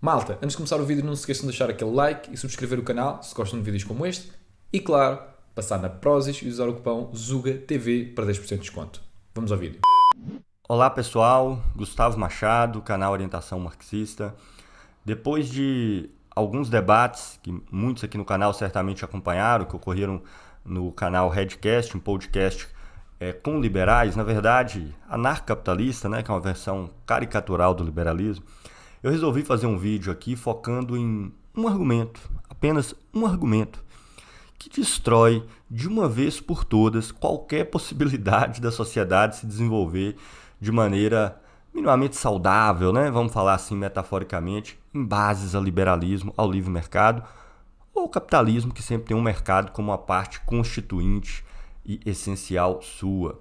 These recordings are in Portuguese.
Malta, antes de começar o vídeo, não se esqueçam de deixar aquele like e subscrever o canal se gostam de vídeos como este. E claro, passar na Prozis e usar o cupom ZUGATV para 10% de desconto. Vamos ao vídeo. Olá pessoal, Gustavo Machado, canal Orientação Marxista. Depois de alguns debates que muitos aqui no canal certamente acompanharam, que ocorreram no canal Redcast, um podcast com liberais, na verdade anarcocapitalista, né, que é uma versão caricatural do liberalismo, eu resolvi fazer um vídeo aqui focando em um argumento, apenas um argumento, que destrói de uma vez por todas qualquer possibilidade da sociedade se desenvolver de maneira minimamente saudável, né? Vamos falar assim metaforicamente, em bases ao liberalismo, ao livre mercado, ou ao capitalismo, que sempre tem um mercado como uma parte constituinte e essencial sua.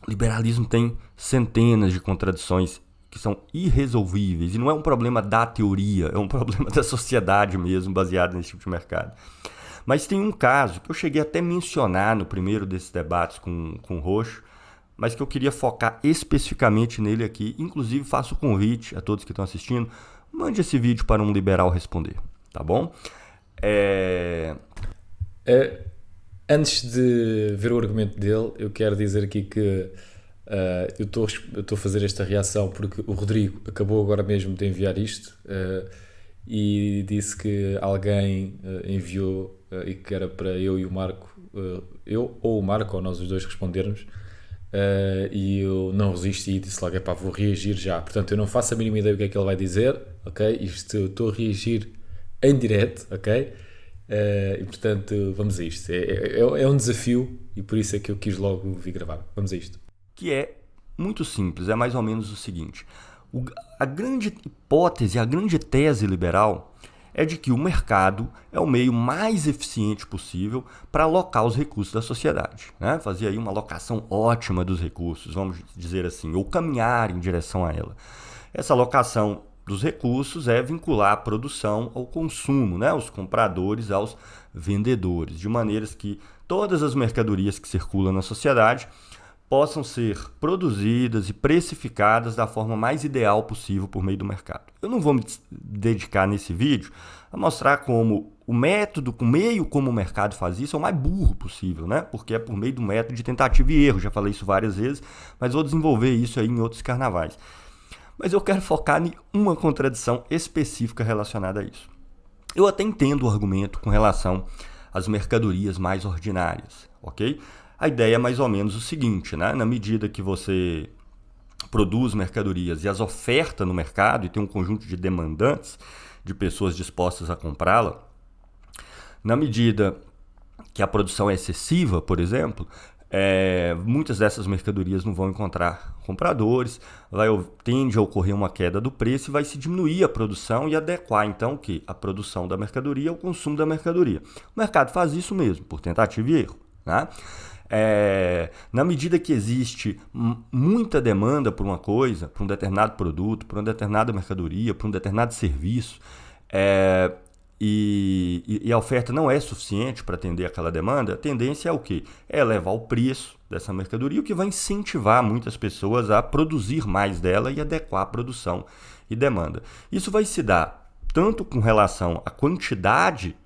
O liberalismo tem centenas de contradições que são irresolvíveis, e não é um problema da teoria, é um problema da sociedade mesmo, baseado nesse tipo de mercado. Mas tem um caso que eu cheguei até a mencionar no primeiro desses debates com o Roxo, mas que eu queria focar especificamente nele aqui. Inclusive, faço o convite a todos que estão assistindo, mande esse vídeo para um liberal responder, tá bom? Antes de ver o argumento dele, eu quero dizer aqui que eu estou a fazer esta reação porque o Rodrigo acabou agora mesmo de enviar isto e disse que alguém enviou e que era para eu e o Marco, eu ou o Marco, ou nós os dois respondermos, e eu não resisti e disse logo, vou reagir já. Portanto, eu não faço a mínima ideia do que é que ele vai dizer, ok? Isto, eu estou a reagir em direto, ok? E portanto, vamos a isto. É um desafio e por isso é que eu quis logo vir gravar. Vamos a isto. Que é muito simples, é mais ou menos o seguinte: a grande hipótese, a grande tese liberal é de que o mercado é o meio mais eficiente possível para alocar os recursos da sociedade, né? Fazer aí uma alocação ótima dos recursos, vamos dizer assim, ou caminhar em direção a ela. Essa alocação dos recursos é vincular a produção ao consumo, né? Os compradores aos vendedores, de maneiras que todas as mercadorias que circulam na sociedade possam ser produzidas e precificadas da forma mais ideal possível por meio do mercado. Eu não vou me dedicar nesse vídeo a mostrar como o método, o meio como o mercado faz isso é o mais burro possível, né? Porque é por meio do método de tentativa e erro, já falei isso várias vezes, mas vou desenvolver isso aí em outros carnavais. Mas eu quero focar em uma contradição específica relacionada a isso. Eu até entendo o argumento com relação às mercadorias mais ordinárias, ok? A ideia é mais ou menos o seguinte, né? Na medida que você produz mercadorias e as oferta no mercado e tem um conjunto de demandantes, de pessoas dispostas a comprá-la, na medida que a produção é excessiva, por exemplo, muitas dessas mercadorias não vão encontrar compradores, tende a ocorrer uma queda do preço e vai se diminuir a produção e adequar então a produção da mercadoria ao consumo da mercadoria. O mercado faz isso mesmo, por tentativa e erro, né? Na medida que existe muita demanda por uma coisa, por um determinado produto, por uma determinada mercadoria, por um determinado serviço, e a oferta não é suficiente para atender aquela demanda, a tendência é o quê? É elevar o preço dessa mercadoria, o que vai incentivar muitas pessoas a produzir mais dela e adequar a produção e demanda. Isso vai se dar tanto com relação à quantidade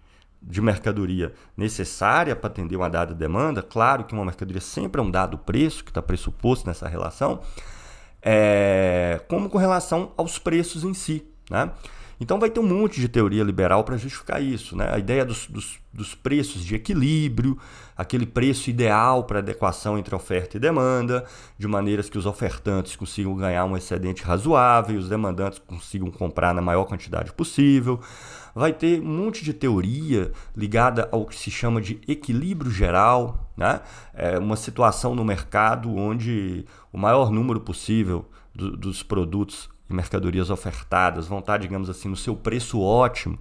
de mercadoria necessária para atender uma dada demanda. Claro que uma mercadoria sempre é um dado preço, que está pressuposto nessa relação, como com relação aos preços em si, né? Então vai ter um monte de teoria liberal para justificar isso, né? A ideia dos preços de equilíbrio, aquele preço ideal para adequação entre oferta e demanda, de maneiras que os ofertantes consigam ganhar um excedente razoável e os demandantes consigam comprar na maior quantidade possível. Vai ter um monte de teoria ligada ao que se chama de equilíbrio geral, né? Uma situação no mercado onde o maior número possível dos produtos e mercadorias ofertadas vão estar, digamos assim, no seu preço ótimo,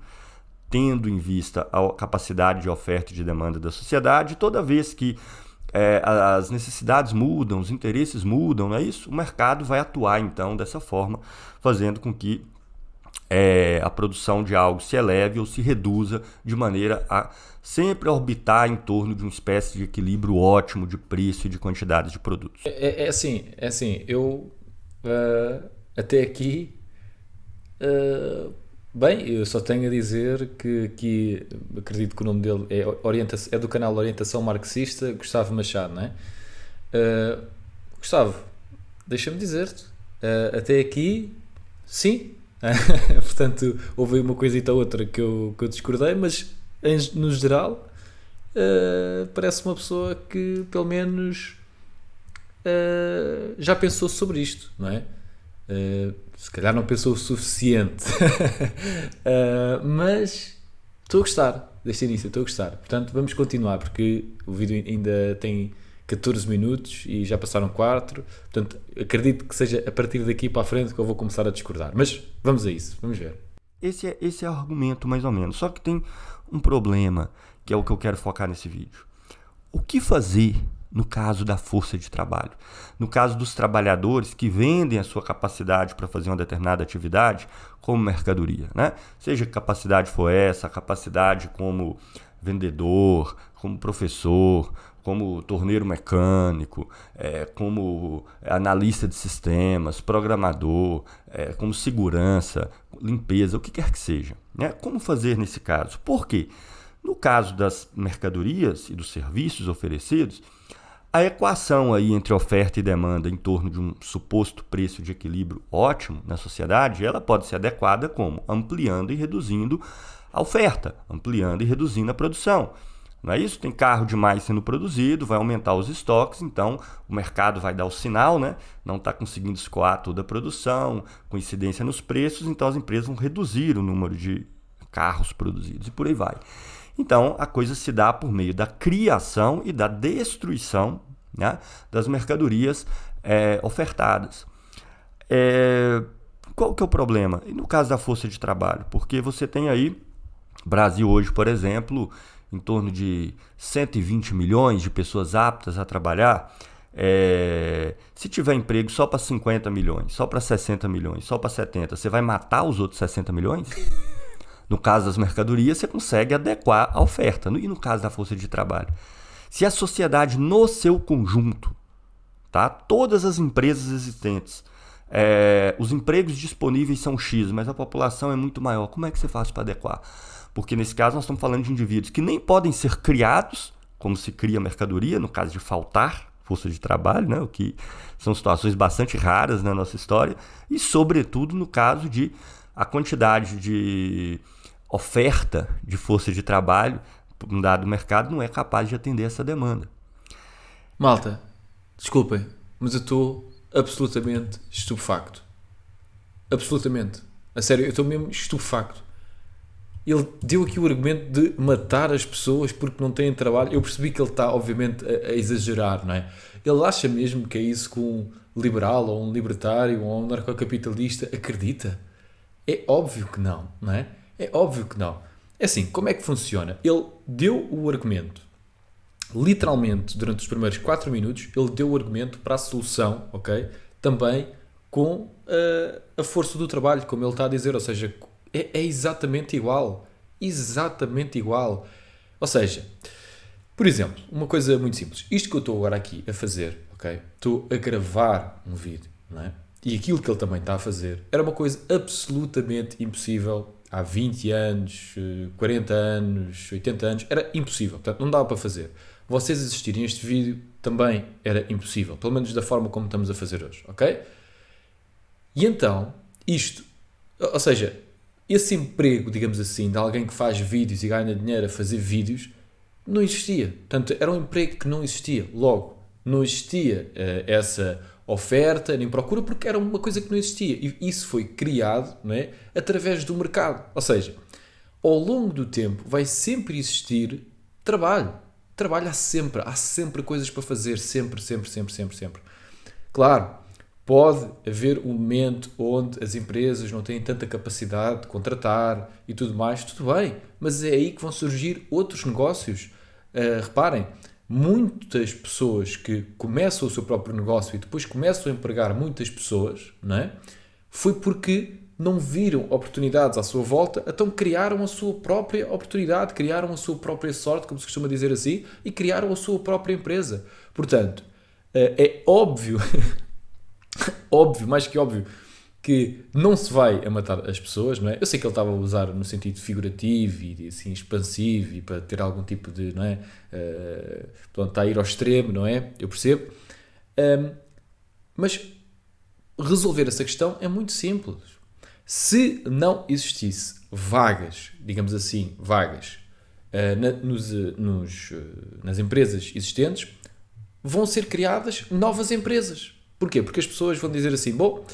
tendo em vista a capacidade de oferta e de demanda da sociedade. Toda vez que as necessidades mudam, os interesses mudam, não é isso? O mercado vai atuar então dessa forma, fazendo com que a produção de algo se eleve ou se reduza de maneira a sempre orbitar em torno de uma espécie de equilíbrio ótimo de preço e de quantidade de produtos. Eu até aqui Bem, eu só tenho a dizer que aqui, acredito que o nome dele é do canal Orientação Marxista, Gustavo Machado, não é? Gustavo, deixa-me dizer-te, até aqui, sim. Portanto, houve uma coisita ou outra que eu discordei, mas no geral, parece uma pessoa que pelo menos já pensou sobre isto, não é? Se calhar não pensou o suficiente, mas estou a gostar deste início, estou a gostar. Portanto, vamos continuar porque o vídeo ainda tem 14 minutos e já passaram 4. Portanto, acredito que seja a partir daqui para a frente que eu vou começar a discordar. Mas vamos a isso, vamos ver. Esse é o argumento, mais ou menos. Só que tem um problema, que é o que eu quero focar nesse vídeo. O que fazer no caso da força de trabalho? No caso dos trabalhadores que vendem a sua capacidade para fazer uma determinada atividade como mercadoria, né? Seja que capacidade for essa, a capacidade como vendedor, como professor, como torneiro mecânico, como analista de sistemas, programador, como segurança, limpeza, o que quer que seja, né? Como fazer nesse caso? Por quê? No caso das mercadorias e dos serviços oferecidos, a equação aí entre oferta e demanda em torno de um suposto preço de equilíbrio ótimo na sociedade, ela pode ser adequada como ampliando e reduzindo a oferta, ampliando e reduzindo a produção. Não é isso? Tem carro demais sendo produzido, vai aumentar os estoques, então o mercado vai dar o sinal, né? Não está conseguindo escoar toda a produção, coincidência nos preços, então as empresas vão reduzir o número de carros produzidos e por aí vai. Então, a coisa se dá por meio da criação e da destruição, né, das mercadorias ofertadas. Qual que é o problema? E no caso da força de trabalho? Porque você tem aí, Brasil hoje, por exemplo, em torno de 120 milhões de pessoas aptas a trabalhar. Se tiver emprego só para 50 milhões, só para 60 milhões, só para 70, você vai matar os outros 60 milhões? No caso das mercadorias, você consegue adequar a oferta. E no caso da força de trabalho? Se a sociedade no seu conjunto, tá? Todas as empresas existentes, os empregos disponíveis são X, mas a população é muito maior, como é que você faz para adequar? Porque nesse caso nós estamos falando de indivíduos que nem podem ser criados, como se cria mercadoria, no caso de faltar força de trabalho, né? O que são situações bastante raras na nossa história, e sobretudo no caso de a quantidade de oferta de força de trabalho por um dado mercado não é capaz de atender essa demanda. Malta, desculpem, mas eu estou absolutamente estupefacto. Absolutamente. A sério, eu estou mesmo estupefacto. Ele deu aqui o argumento de matar as pessoas porque não têm trabalho. Eu percebi que ele está, obviamente, a exagerar, não é? Ele acha mesmo que é isso que um liberal ou um libertário ou um narcocapitalista acredita? É óbvio que não, não é? É óbvio que não. É assim, como é que funciona? Ele deu o argumento, literalmente, durante os primeiros 4 minutos, ele deu o argumento para a solução, ok? Também com a força do trabalho, como ele está a dizer, ou seja, é exatamente igual. Exatamente igual. Ou seja, por exemplo, uma coisa muito simples. Isto que eu estou agora aqui a fazer, ok? Estou a gravar um vídeo, não é? E aquilo que ele também está a fazer era uma coisa absolutamente impossível há 20 anos, 40 anos, 80 anos. Era impossível, portanto não dava para fazer. Vocês assistirem a este vídeo também era impossível, pelo menos da forma como estamos a fazer hoje, ok? E então, isto, ou seja, esse emprego, digamos assim, de alguém que faz vídeos e ganha dinheiro a fazer vídeos, não existia. Portanto, era um emprego que não existia. Logo, não existia essa oferta nem procura porque era uma coisa que não existia. E isso foi criado, não é, através do mercado. Ou seja, ao longo do tempo vai sempre existir trabalho. Trabalho há sempre coisas para fazer. Sempre. Claro, pode haver um momento onde as empresas não têm tanta capacidade de contratar e tudo mais, tudo bem, mas é aí que vão surgir outros negócios. Reparem, muitas pessoas que começam o seu próprio negócio e depois começam a empregar muitas pessoas, não é? Foi porque não viram oportunidades à sua volta, então criaram a sua própria oportunidade, criaram a sua própria sorte, como se costuma dizer assim, e criaram a sua própria empresa. Portanto, é óbvio, óbvio, mais que óbvio, que não se vai a matar as pessoas, não é? Eu sei que ele estava a usar no sentido figurativo e assim expansivo e para ter algum tipo de, não é? Portanto, está a ir ao extremo, não é? Eu percebo. Mas resolver essa questão é muito simples. Se não existisse vagas, digamos assim, vagas nas empresas existentes, vão ser criadas novas empresas. Porquê? Porque as pessoas vão dizer assim, bom,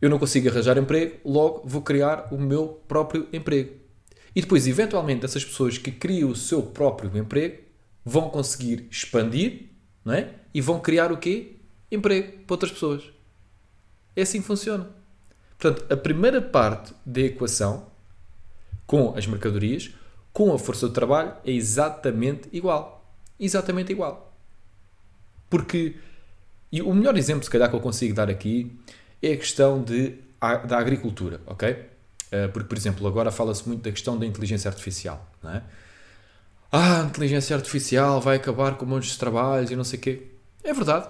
eu não consigo arranjar emprego, logo vou criar o meu próprio emprego. E depois, eventualmente, essas pessoas que criam o seu próprio emprego vão conseguir expandir, não é? E vão criar o quê? Emprego para outras pessoas. É assim que funciona. Portanto, a primeira parte da equação, com as mercadorias, com a força de trabalho, é exatamente igual. Exatamente igual. Porque, e o melhor exemplo, se calhar, que eu consigo dar aqui, é a questão da agricultura, ok? Porque, por exemplo, agora fala-se muito da questão da inteligência artificial, não é? A inteligência artificial vai acabar com muitos trabalhos e não sei o quê. É verdade.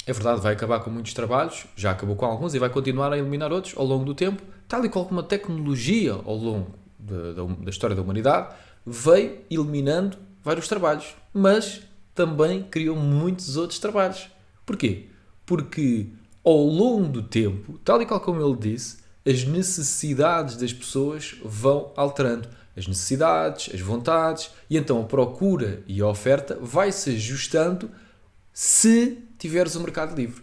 É verdade, vai acabar com muitos trabalhos, já acabou com alguns e vai continuar a eliminar outros ao longo do tempo, tal e qual como a tecnologia ao longo da história da humanidade veio eliminando vários trabalhos, mas também criou muitos outros trabalhos. Porquê? Porque ao longo do tempo, tal e qual como ele disse, as necessidades das pessoas vão alterando. As necessidades, as vontades, e então a procura e a oferta vai se ajustando se tiveres o mercado livre.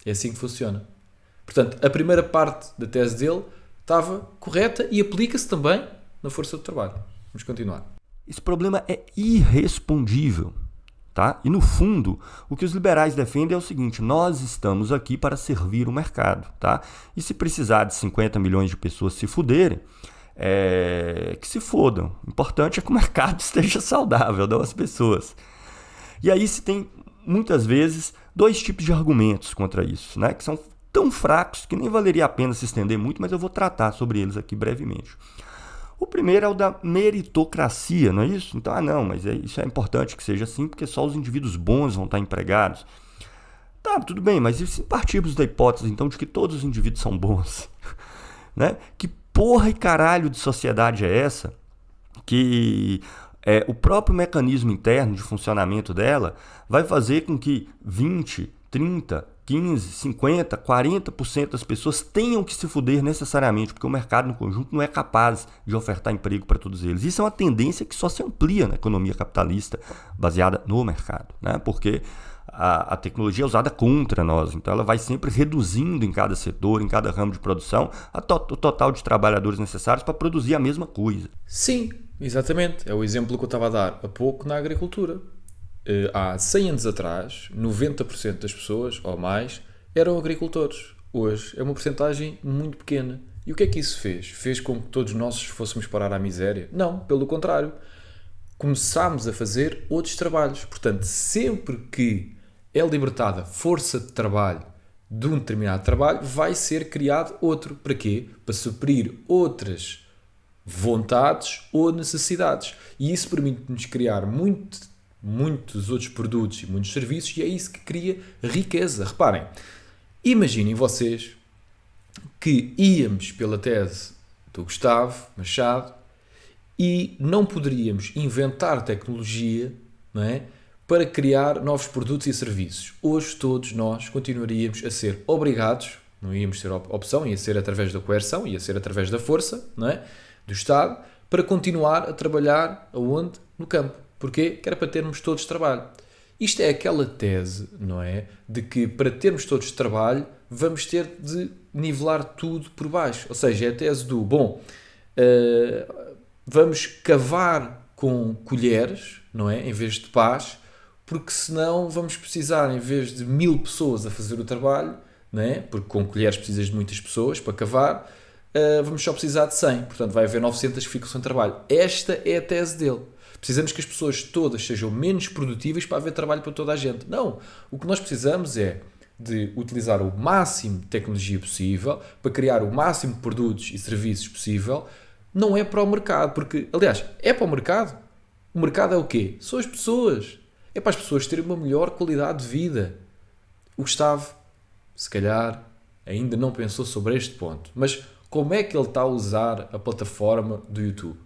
É assim que funciona. Portanto, a primeira parte da tese dele estava correta e aplica-se também na força do trabalho. Vamos continuar. Esse problema é irrespondível. Tá? E no fundo, o que os liberais defendem é o seguinte: nós estamos aqui para servir o mercado. Tá? E se precisar de 50 milhões de pessoas se fuderem, que se fodam. O importante é que o mercado esteja saudável, não as pessoas. E aí se tem, muitas vezes, dois tipos de argumentos contra isso, né? Que são tão fracos que nem valeria a pena se estender muito, mas eu vou tratar sobre eles aqui brevemente. O primeiro é o da meritocracia, não é isso? Então, não, mas isso é importante que seja assim, porque só os indivíduos bons vão estar empregados. Tá, tudo bem, mas e se partirmos da hipótese, então, de que todos os indivíduos são bons? Né? Que porra e caralho de sociedade é essa? Que o próprio mecanismo interno de funcionamento dela vai fazer com que 20, 30, 15, 50, 40% das pessoas tenham que se fuder necessariamente, porque o mercado no conjunto não é capaz de ofertar emprego para todos eles. Isso é uma tendência que só se amplia na economia capitalista baseada no mercado, né? Porque a tecnologia é usada contra nós, então ela vai sempre reduzindo em cada setor, em cada ramo de produção, o total de trabalhadores necessários para produzir a mesma coisa. Sim, exatamente. É o exemplo que eu estava a dar há pouco na agricultura. Há 100 anos atrás, 90% das pessoas, ou mais, eram agricultores. Hoje é uma porcentagem muito pequena. E o que é que isso fez? Fez com que todos nós fôssemos parar à miséria? Não, pelo contrário. Começámos a fazer outros trabalhos. Portanto, sempre que é libertada força de trabalho de um determinado trabalho, vai ser criado outro. Para quê? Para suprir outras vontades ou necessidades. E isso permite-nos criar muitos outros produtos e muitos serviços, e é isso que cria riqueza. Reparem, imaginem vocês que íamos pela tese do Gustavo Machado e não poderíamos inventar tecnologia, não é, para criar novos produtos e serviços. Hoje todos nós continuaríamos a ser obrigados, não íamos ter opção, ia ser através da coerção, ia ser através da força, não é, do Estado, para continuar a trabalhar aonde? No campo. Porquê? Que era para termos todos trabalho. Isto é aquela tese, não é? De que para termos todos trabalho vamos ter de nivelar tudo por baixo. Ou seja, é a tese do, vamos cavar com colheres, não é? Em vez de pás, porque senão vamos precisar, em vez de 1000 pessoas a fazer o trabalho, não é? Porque com colheres precisas de muitas pessoas para cavar, vamos só precisar de 100. Portanto, vai haver 900 que ficam sem trabalho. Esta é a tese dele. Precisamos que as pessoas todas sejam menos produtivas para haver trabalho para toda a gente. Não. O que nós precisamos é de utilizar o máximo de tecnologia possível para criar o máximo de produtos e serviços possível. Não é para o mercado. Porque, aliás, é para o mercado. O mercado é o quê? São as pessoas. É para as pessoas terem uma melhor qualidade de vida. O Gustavo, se calhar, ainda não pensou sobre este ponto. Mas como é que ele está a usar a plataforma do YouTube?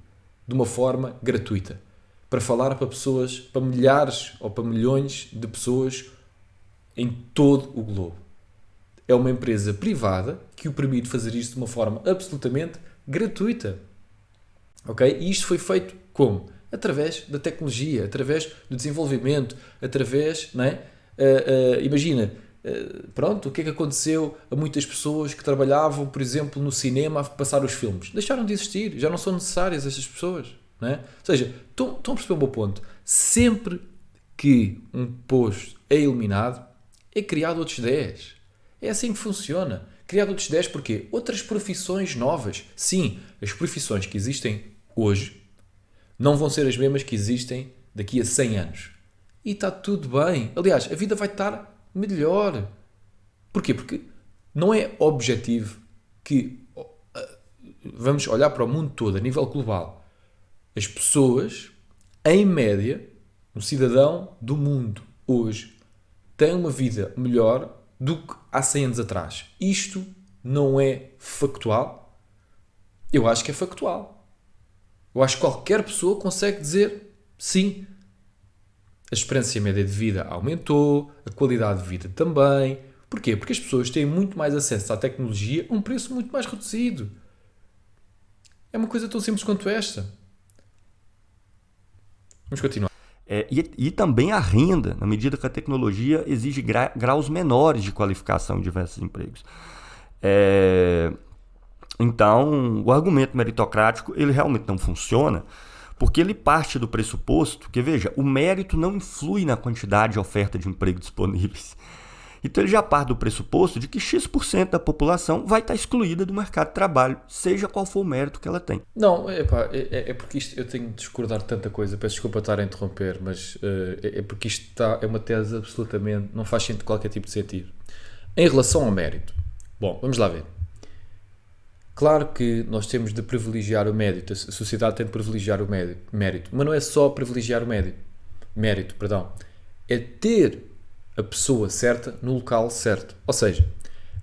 De uma forma gratuita. Para falar para pessoas, para milhares ou para milhões de pessoas em todo o globo. É uma empresa privada que o permite fazer isto de uma forma absolutamente gratuita. Ok? E isto foi feito como? Através da tecnologia, através do desenvolvimento, através, não é? Imagina, pronto, o que é que aconteceu a muitas pessoas que trabalhavam, por exemplo, no cinema a passar os filmes? Deixaram de existir, já não são necessárias estas pessoas, não é? Ou seja, estão a perceber o meu ponto? Sempre que um posto é eliminado, é criado outros 10. É assim que funciona. Criado outros 10 porquê? Outras profissões novas. Sim, as profissões que existem hoje não vão ser as mesmas que existem daqui a 100 anos. E está tudo bem. Aliás, a vida vai estar melhor. Porquê? Porque não é objetivo que vamos olhar para o mundo todo, a nível global. As pessoas, em média, um cidadão do mundo hoje tem uma vida melhor do que há 100 anos atrás. Isto não é factual? Eu acho que é factual. Eu acho que qualquer pessoa consegue dizer sim. A esperança média de vida aumentou, a qualidade de vida também. Porquê? Porque as pessoas têm muito mais acesso à tecnologia a um preço muito mais reduzido. É uma coisa tão simples quanto esta. Vamos continuar. E também a renda, na medida que a tecnologia exige graus menores de qualificação em diversos empregos. Então, o argumento meritocrático ele realmente não funciona, porque ele parte do pressuposto que, veja, o mérito não influi na quantidade de oferta de emprego disponíveis. Então ele já parte do pressuposto de que X% da população vai estar excluída do mercado de trabalho, seja qual for o mérito que ela tem. Não, é porque isto eu tenho de discordar de tanta coisa, peço desculpa estar a interromper, mas é porque isto é uma tese absolutamente, não faz qualquer tipo de sentido. Em relação ao mérito, bom, vamos lá ver. Claro que nós temos de privilegiar o mérito, a sociedade tem de privilegiar o mérito, mas não é só privilegiar o mérito, é ter a pessoa certa no local certo. Ou seja,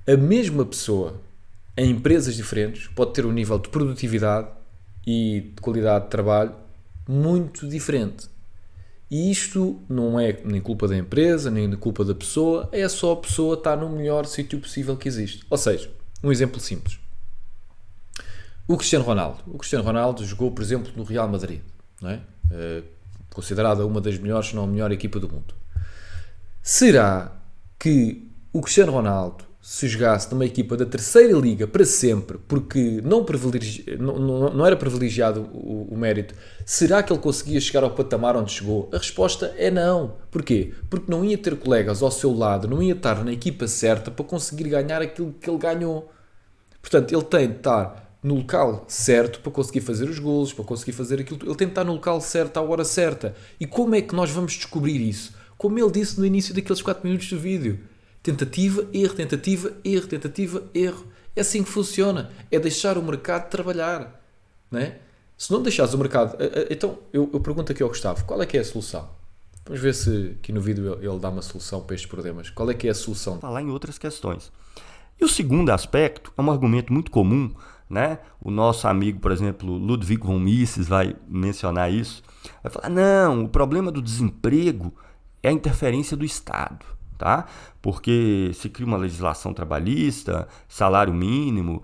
a mesma pessoa em empresas diferentes pode ter um nível de produtividade e de qualidade de trabalho muito diferente. E isto não é nem culpa da empresa, nem culpa da pessoa, é só a pessoa estar no melhor sítio possível que existe. Ou seja, um exemplo simples. O Cristiano Ronaldo jogou, por exemplo, no Real Madrid, não é? Considerada uma das melhores, se não a melhor equipa do mundo. Será que o Cristiano Ronaldo, se jogasse numa equipa da terceira liga para sempre, porque não era privilegiado o mérito, será que ele conseguia chegar ao patamar onde chegou? A resposta é não. Porquê? Porque não ia ter colegas ao seu lado, não ia estar na equipa certa para conseguir ganhar aquilo que ele ganhou. Portanto, ele tem de estar no local certo para conseguir fazer os golos, para conseguir fazer aquilo. Ele tem de estar no local certo à hora certa. E como é que nós vamos descobrir isso? Como ele disse no início daqueles 4 minutos do vídeo. Tentativa, erro, tentativa, erro, tentativa, erro. É assim que funciona. É deixar o mercado trabalhar. Não é? Se não deixares o mercado... Então, eu pergunto aqui ao Gustavo, qual é que é a solução? Vamos ver se aqui no vídeo ele dá uma solução para estes problemas. Qual é que é a solução? Falar em outras questões. E o segundo aspecto é um argumento muito comum, né? O nosso amigo, por exemplo, Ludwig von Mises vai mencionar isso. Vai falar, não, o problema do desemprego é a interferência do Estado, tá? Porque se cria uma legislação trabalhista, salário mínimo,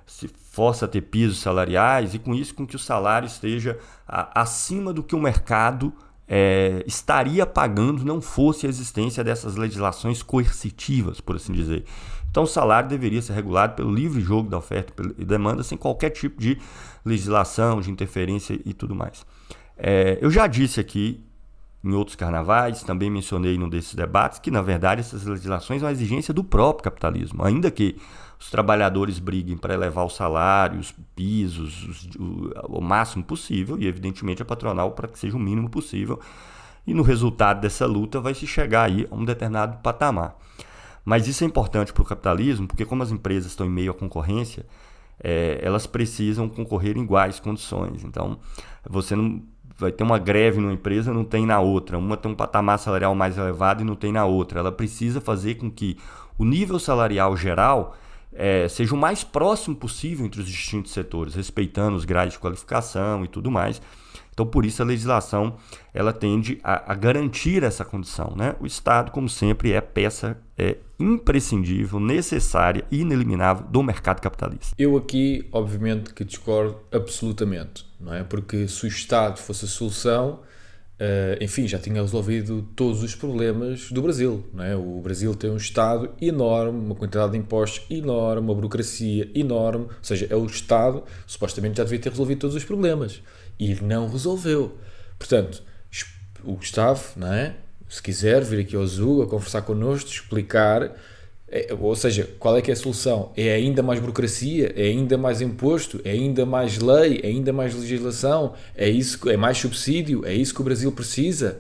se força a ter pisos salariais e com isso com que o salário esteja acima do que o mercado estaria pagando não fosse a existência dessas legislações coercitivas, por assim dizer. Então o salário deveria ser regulado pelo livre jogo da oferta e demanda sem qualquer tipo de legislação, de interferência e tudo mais. Eu já disse aqui em outros carnavais, também mencionei num desses debates, que na verdade essas legislações são uma exigência do próprio capitalismo, ainda que os trabalhadores briguem para elevar o salário, os pisos, o máximo possível, e evidentemente a patronal para que seja o mínimo possível, e no resultado dessa luta vai se chegar aí a um determinado patamar. Mas isso é importante para o capitalismo, porque como as empresas estão em meio à concorrência, elas precisam concorrer em iguais condições. Então, você não vai ter uma greve numa empresa, não tem na outra. Uma tem um patamar salarial mais elevado e não tem na outra. Ela precisa fazer com que o nível salarial geral seja o mais próximo possível entre os distintos setores, respeitando os graus de qualificação e tudo mais. Então, por isso, a legislação ela tende a garantir essa condição, né? O Estado, como sempre, é peça imprescindível, necessária e ineliminável do mercado capitalista. Eu aqui, obviamente, que discordo absolutamente, não é? Porque se o Estado fosse a solução, enfim, já tinha resolvido todos os problemas do Brasil, não é? O Brasil tem um Estado enorme, uma quantidade de impostos enorme, uma burocracia enorme, ou seja, é o Estado, supostamente já devia ter resolvido todos os problemas. E não resolveu. Portanto, o Gustavo, não é? Se quiser vir aqui ao Zoo a conversar connosco, explicar, ou seja, qual é que é a solução? É ainda mais burocracia? É ainda mais imposto? É ainda mais lei? É ainda mais legislação? É mais subsídio? É isso que o Brasil precisa?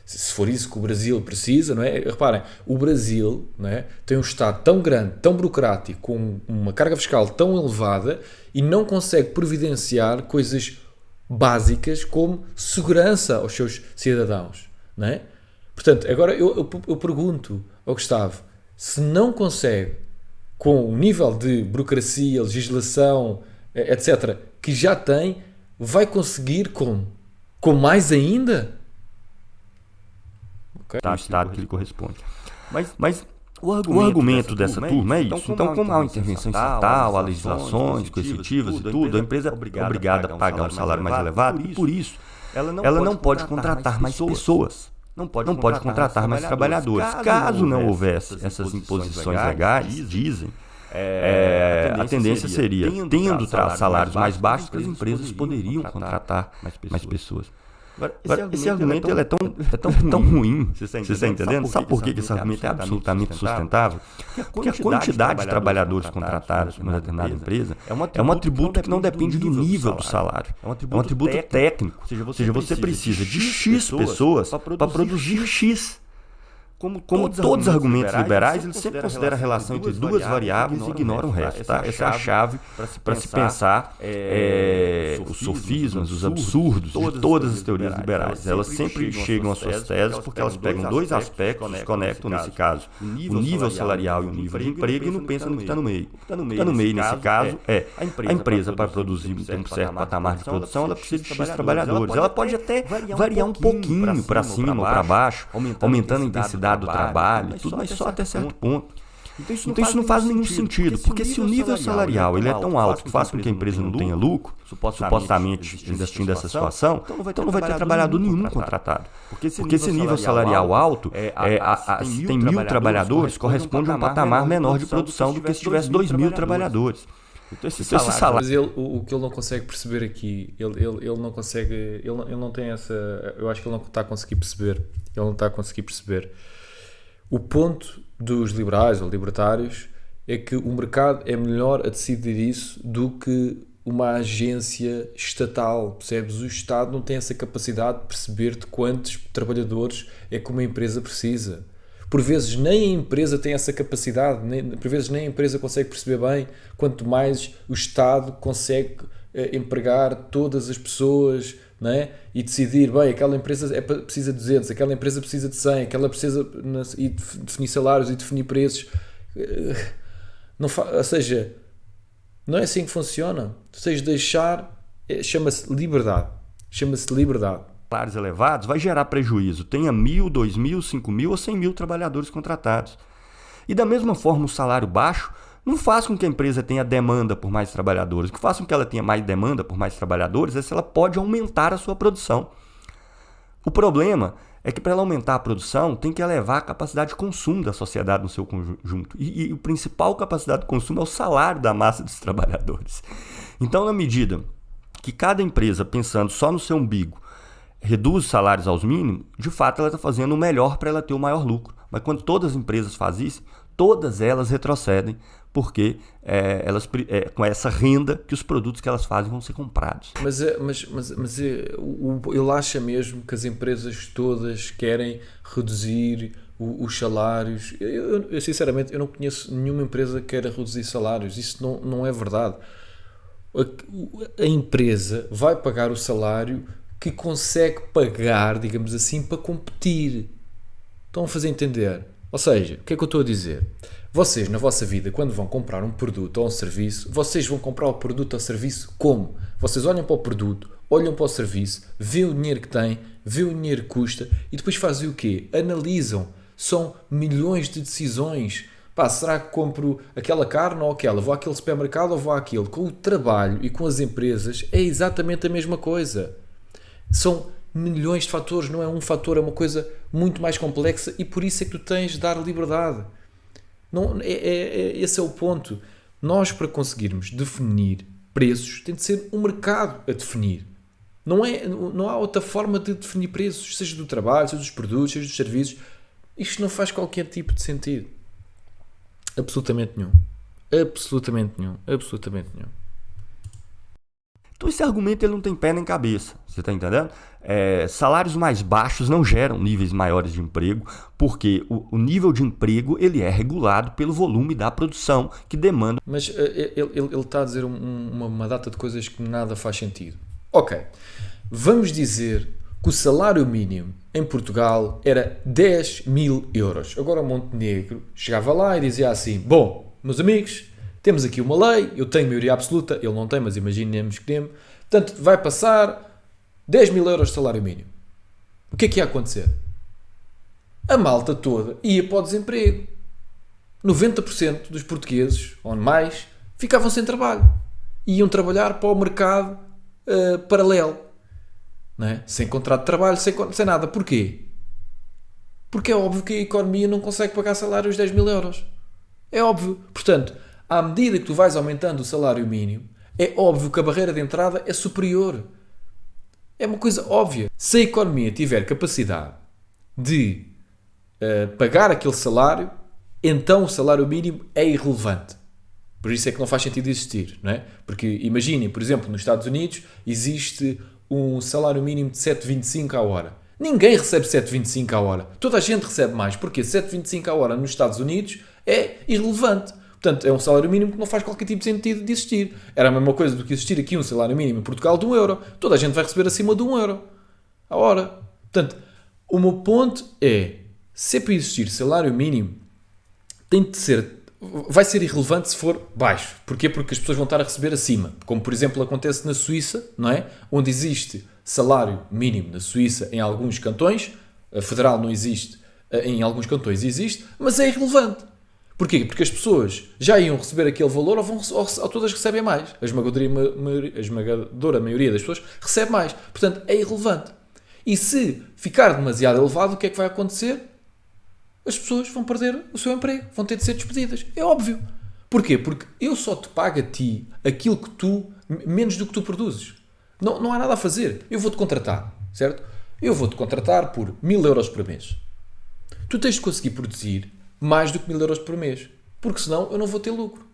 Se for isso que o Brasil precisa, não é? Reparem, o Brasil, não é, tem um Estado tão grande, tão burocrático, com uma carga fiscal tão elevada e não consegue providenciar coisas básicas como segurança aos seus cidadãos, não é? Portanto, agora eu pergunto ao Gustavo, se não consegue, com o nível de burocracia, legislação, etc., que já tem, vai conseguir como? Com mais ainda? Okay. O Estado que lhe corresponde. Mas o argumento dessa turma é isso. Então, como há uma intervenção estatal, há legislações coercitivas e tudo, a empresa é obrigada a pagar um salário mais elevado e, por isso, ela não pode contratar mais pessoas. Não pode contratar mais trabalhadores. Caso não houvesse essas imposições legais, dizem, a tendência seria, tendo salários mais baixos, que as empresas poderiam contratar mais pessoas. Agora, esse argumento ele é tão ruim, você está entendendo? Sabe por que esse argumento é absolutamente sustentável? Porque a quantidade de trabalhadores contratados por uma determinada empresa é um atributo que não depende do nível do salário. É um atributo técnico. Ou seja, você precisa de X pessoas para produzir X. Como todos os argumentos liberais, eles sempre consideram a relação entre duas variáveis e ignoram o resto. Tá? Essa é a chave para se pensar os sofismas, os absurdos de todas as teorias liberais. Elas sempre chegam às suas teses porque elas pegam dois aspectos, os conectam, nesse caso, o nível salarial e o nível de emprego, e não pensam no que está no meio. O que está no meio, nesse caso, é a empresa, para produzir um certo patamar de produção, ela precisa de X trabalhadores. Ela pode até variar um pouquinho para cima ou para baixo, aumentando a intensidade do trabalho e tudo, mas só até certo ponto. Então isso não faz nenhum sentido, porque se o nível salarial ele é tão alto que faz com que a empresa não tenha lucro, supostamente investindo nessa situação, então não vai ter trabalhador nenhum contratado. Porque esse nível salarial alto, se tem 1.000 trabalhadores, corresponde a um patamar menor de produção do que se tivesse 2.000 trabalhadores. Então esse salário. Mas o que ele não consegue perceber aqui, ele não consegue, ele não tem essa, eu acho que ele não está a conseguir perceber, o ponto dos liberais ou libertários é que o mercado é melhor a decidir isso do que uma agência estatal, percebes? O Estado não tem essa capacidade de perceber de quantos trabalhadores é que uma empresa precisa. Por vezes nem a empresa tem essa capacidade, por vezes nem a empresa consegue perceber bem, quanto mais o Estado consegue empregar todas as pessoas, não é? E decidir, bem, aquela empresa precisa de 200, aquela empresa precisa de 100, aquela precisa e definir salários e definir preços. Ou seja, não é assim que funciona. Ou seja, deixar, chama-se liberdade. Salários elevados vai gerar prejuízo. Tenha 1.000, 2.000, 5.000 ou 100.000 trabalhadores contratados. E da mesma forma, o salário baixo não faz com que a empresa tenha demanda por mais trabalhadores. O que faz com que ela tenha mais demanda por mais trabalhadores é se ela pode aumentar a sua produção. O problema é que para ela aumentar a produção tem que elevar a capacidade de consumo da sociedade no seu conjunto. E a principal capacidade de consumo é o salário da massa dos trabalhadores. Então, na medida que cada empresa, pensando só no seu umbigo, reduz os salários aos mínimos, de fato ela está fazendo o melhor para ela ter o maior lucro. Mas quando todas as empresas fazem isso, todas elas retrocedem, porque com essa renda que os produtos que elas fazem vão ser comprados. Mas ele acha mesmo que as empresas todas querem reduzir os salários? Eu sinceramente eu não conheço nenhuma empresa que queira reduzir salários. Isso não é verdade. A empresa vai pagar o salário que consegue pagar, digamos assim, para competir. Estão a fazer entender? Ou seja, o que é que eu estou a dizer? Vocês, na vossa vida, quando vão comprar um produto ou um serviço, vocês vão comprar o produto ou serviço como? Vocês olham para o produto, olham para o serviço, vêem o dinheiro que tem, vêem o dinheiro que custa e depois fazem o quê? Analisam. São milhões de decisões. Pá, será que compro aquela carne ou aquela? Vou àquele supermercado ou vou àquele? Com o trabalho e com as empresas é exatamente a mesma coisa. São milhões de fatores, não é um fator, é uma coisa muito mais complexa e por isso é que tu tens de dar liberdade. Não, esse é o ponto. Nós, para conseguirmos definir preços, tem de ser o mercado a definir. Não há outra forma de definir preços, seja do trabalho, seja dos produtos, seja dos serviços. Isto não faz qualquer tipo de sentido. Absolutamente nenhum. Absolutamente nenhum. Absolutamente nenhum. Então esse argumento ele não tem pé nem cabeça, você está entendendo? Salários mais baixos não geram níveis maiores de emprego, porque o nível de emprego ele é regulado pelo volume da produção que demanda. Mas ele está a dizer uma data de coisas que nada faz sentido. Ok, vamos dizer que o salário mínimo em Portugal era 10.000 euros. Agora o Montenegro chegava lá e dizia assim, bom, meus amigos, temos aqui uma lei, eu tenho maioria absoluta, ele não tem, mas imaginemos que tem. Portanto, vai passar 10.000 euros de salário mínimo. O que é que ia acontecer? A malta toda ia para o desemprego. 90% dos portugueses, ou mais, ficavam sem trabalho. Iam trabalhar para o mercado paralelo. Não é? Sem contrato de trabalho, sem nada. Porquê? Porque é óbvio que a economia não consegue pagar salários de 10.000 euros. É óbvio. Portanto, à medida que tu vais aumentando o salário mínimo, é óbvio que a barreira de entrada é superior. É uma coisa óbvia. Se a economia tiver capacidade de pagar aquele salário, então o salário mínimo é irrelevante. Por isso é que não faz sentido existir, não é? Porque imaginem, por exemplo, nos Estados Unidos existe um salário mínimo de 7,25 à hora. Ninguém recebe 7,25 à hora. Toda a gente recebe mais. Porque 7,25 à hora nos Estados Unidos é irrelevante. Portanto, é um salário mínimo que não faz qualquer tipo de sentido de existir. Era a mesma coisa do que existir aqui um salário mínimo em Portugal de 1 euro. Toda a gente vai receber acima de 1 euro à hora. Portanto, o meu ponto é, se é para existir salário mínimo, tem de ser, vai ser irrelevante se for baixo. Porquê? Porque as pessoas vão estar a receber acima. Como, por exemplo, acontece na Suíça, não é? Onde existe salário mínimo na Suíça em alguns cantões. A federal não existe, em alguns cantões existe, mas é irrelevante. Porquê? Porque as pessoas já iam receber aquele valor ou todas recebem mais. A esmagadora maioria das pessoas recebe mais. Portanto, é irrelevante. E se ficar demasiado elevado, o que é que vai acontecer? As pessoas vão perder o seu emprego. Vão ter de ser despedidas. É óbvio. Porquê? Porque eu só te pago a ti aquilo que tu, menos do que tu produzes. Não há nada a fazer. Eu vou-te contratar, certo? Eu vou-te contratar por 1.000 euros por mês. Tu tens de conseguir produzir mais do que 1.000 euros por mês. Porque senão eu não vou ter lucro.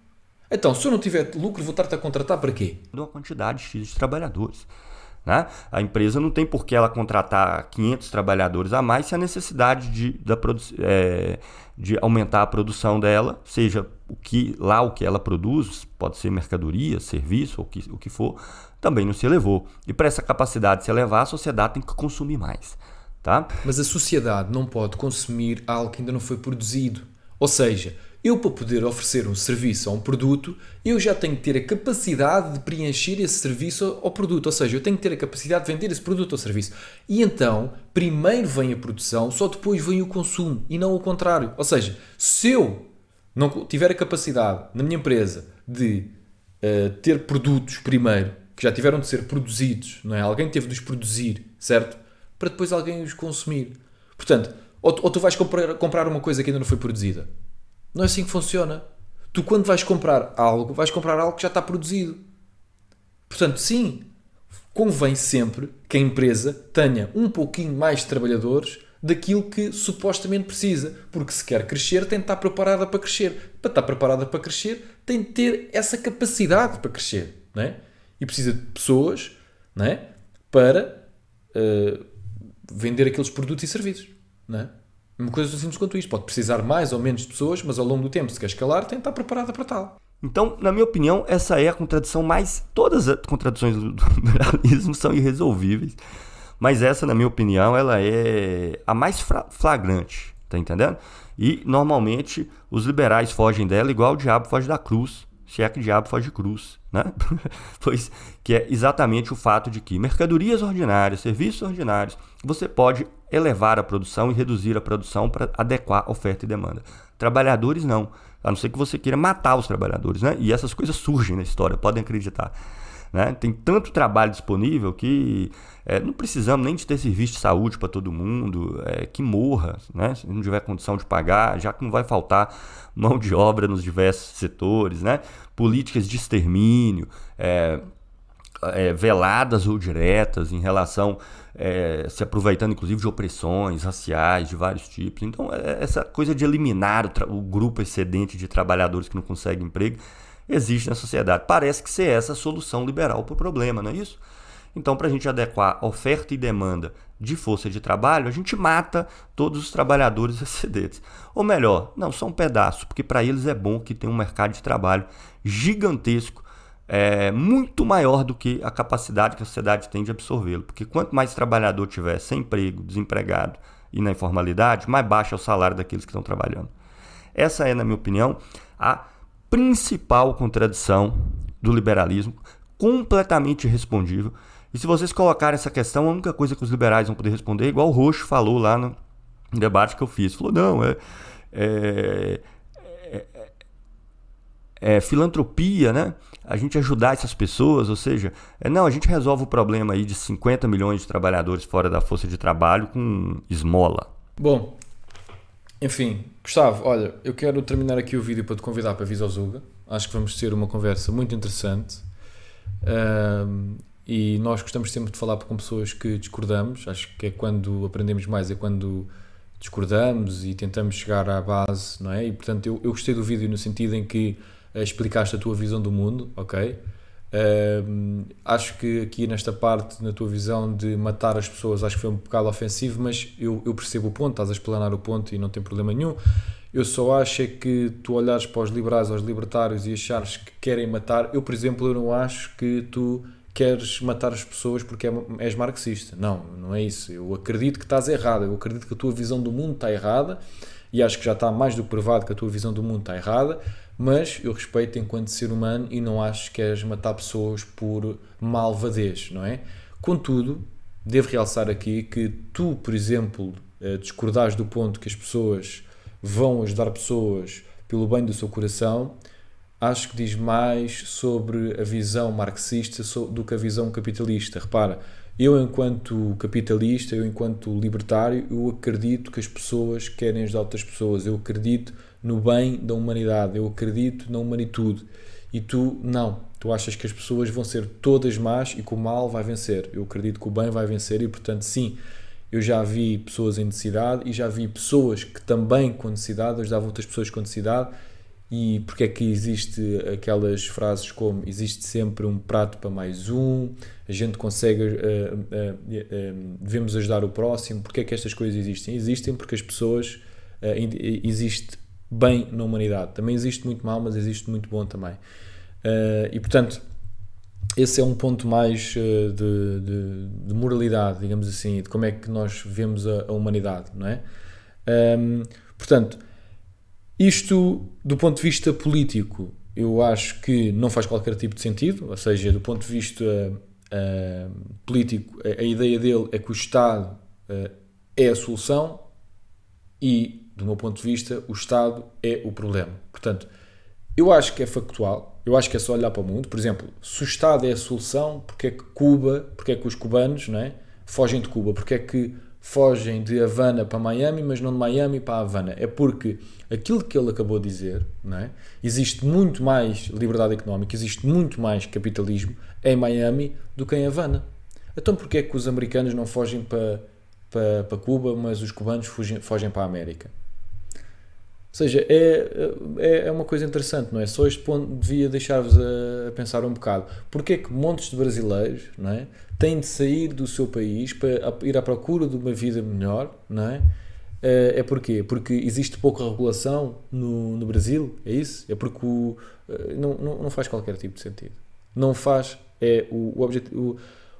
Então, se eu não tiver lucro, vou estar-te a contratar para quê? Uma quantidade X de trabalhadores. Né? A empresa não tem por que ela contratar 500 trabalhadores a mais se a necessidade de aumentar a produção dela, seja o que ela produz, pode ser mercadoria, serviço, o que for, também não se elevou. E para essa capacidade se elevar, a sociedade tem que consumir mais. Tá? Mas a sociedade não pode consumir algo que ainda não foi produzido. Ou seja, eu para poder oferecer um serviço ou um produto, eu já tenho que ter a capacidade de preencher esse serviço ou produto. Ou seja, eu tenho que ter a capacidade de vender esse produto ou serviço. E então, primeiro vem a produção, só depois vem o consumo e não o contrário. Ou seja, se eu não tiver a capacidade na minha empresa de ter produtos primeiro, que já tiveram de ser produzidos, não é? Alguém teve de os produzir, certo? Para depois alguém os consumir. Portanto, ou tu vais comprar uma coisa que ainda não foi produzida. Não é assim que funciona. Tu quando vais comprar algo que já está produzido. Portanto, sim, convém sempre que a empresa tenha um pouquinho mais de trabalhadores daquilo que supostamente precisa. Porque se quer crescer, tem de estar preparada para crescer. Para estar preparada para crescer, tem de ter essa capacidade para crescer. Não é? E precisa de pessoas, não é? Para vender aqueles produtos e serviços. Não é? Uma coisa tão simples quanto isto. Pode precisar mais ou menos de pessoas, mas ao longo do tempo, se quer escalar, tem de estar preparada para tal. Então, na minha opinião, essa é a contradição mais... Todas as contradições do liberalismo são irresolvíveis, mas essa, na minha opinião, ela é a mais flagrante, tá entendendo? E normalmente os liberais fogem dela igual o diabo foge da cruz, se é que o diabo foge de cruz, né? Pois que é exatamente o fato de que mercadorias ordinárias, serviços ordinários, você pode elevar a produção e reduzir a produção para adequar oferta e demanda. Trabalhadores não, a não ser que você queira matar os trabalhadores, né? E essas coisas surgem na história, podem acreditar. Né? Tem tanto trabalho disponível que não precisamos nem de ter serviço de saúde para todo mundo, que morra, né? Se não tiver condição de pagar, já que não vai faltar mão de obra nos diversos setores, né? Políticas de extermínio, veladas ou diretas em relação, se aproveitando inclusive de opressões raciais de vários tipos. Então, essa coisa de eliminar o grupo excedente de trabalhadores que não conseguem emprego existe na sociedade. Parece que ser essa a solução liberal para o problema, não é isso? Então, para a gente adequar oferta e demanda de força de trabalho, a gente mata todos os trabalhadores excedentes. Ou melhor, não, só um pedaço, porque para eles é bom que tenha um mercado de trabalho gigantesco, muito maior do que a capacidade que a sociedade tem de absorvê-lo. Porque quanto mais trabalhador tiver sem emprego, desempregado e na informalidade, mais baixo é o salário daqueles que estão trabalhando. Essa é, na minha opinião, a principal contradição do liberalismo, completamente irrespondível. E se vocês colocarem essa questão, a única coisa que os liberais vão poder responder é igual o Roxo falou lá no debate que eu fiz. Falou, não, filantropia, né? A gente ajudar essas pessoas, ou seja, não, a gente resolve o problema aí de 50 milhões de trabalhadores fora da força de trabalho com esmola. Bom, enfim, Gustavo, olha, eu quero terminar aqui o vídeo para te convidar para vir ao Zuga. Acho que vamos ter uma conversa muito interessante. E nós gostamos sempre de falar com pessoas que discordamos. Acho que é quando aprendemos mais, é quando discordamos e tentamos chegar à base, não é? E portanto eu gostei do vídeo no sentido em que explicaste a tua visão do mundo, ok? Acho que aqui nesta parte, na tua visão de matar as pessoas, acho que foi um bocado ofensivo, mas eu percebo o ponto, estás a explanar o ponto e não tem problema nenhum. Eu só acho é que tu olhares para os liberais, aos libertários e achares que querem matar. Eu, por exemplo, eu não acho que tu queres matar as pessoas porque és marxista. Não é isso. Eu acredito que estás errado. Eu acredito que a tua visão do mundo está errada e acho que já está mais do que provado que a tua visão do mundo está errada, mas eu respeito enquanto ser humano e não acho que queres matar pessoas por malvadez, não é? Contudo, devo realçar aqui que tu, por exemplo, discordares do ponto que as pessoas vão ajudar pessoas pelo bem do seu coração, acho que diz mais sobre a visão marxista do que a visão capitalista. Repara, eu enquanto capitalista, eu enquanto libertário, eu acredito que as pessoas querem ajudar outras pessoas, eu acredito no bem da humanidade, eu acredito na humanitude. E tu não, tu achas que as pessoas vão ser todas más e que o mal vai vencer. Eu acredito que o bem vai vencer e portanto sim, eu já vi pessoas em necessidade e já vi pessoas que também com necessidade ajudavam outras pessoas com necessidade. E porque é que existe aquelas frases como existe sempre um prato para mais um, a gente consegue, devemos ajudar o próximo. Porque é que estas coisas existem? Existem porque as pessoas, existe bem na humanidade. Também existe muito mal, mas existe muito bom também. E portanto, esse é um ponto mais de moralidade, digamos assim, de como é que nós vemos a humanidade, não é? Portanto, isto, do ponto de vista político, eu acho que não faz qualquer tipo de sentido, ou seja, do ponto de vista político, a ideia dele é que o Estado é a solução e, do meu ponto de vista, o Estado é o problema. Portanto, eu acho que é factual, eu acho que é só olhar para o mundo. Por exemplo, se o Estado é a solução, porque é que Cuba, porque é que os cubanos, não é, fogem de Cuba? Porque é que fogem de Havana para Miami, mas não de Miami para Havana? É porque aquilo que ele acabou de dizer, não é? Existe muito mais liberdade económica, existe muito mais capitalismo em Miami do que em Havana. Então porquê é que os americanos não fogem para Cuba, mas os cubanos fogem para a América? Ou seja, é uma coisa interessante, não é? Só este ponto devia deixar-vos a pensar um bocado. Porquê é que montes de brasileiros, não é, têm de sair do seu país para ir à procura de uma vida melhor, não é? É porquê? Porque existe pouca regulação no Brasil, é isso? É porque não faz qualquer tipo de sentido. Não faz,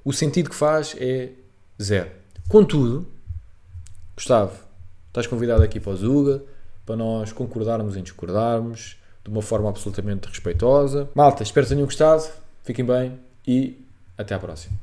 o sentido que faz é zero. Contudo, Gustavo, estás convidado aqui para o Zuga, para nós concordarmos em discordarmos, de uma forma absolutamente respeitosa. Malta, espero que tenham gostado, fiquem bem e até à próxima.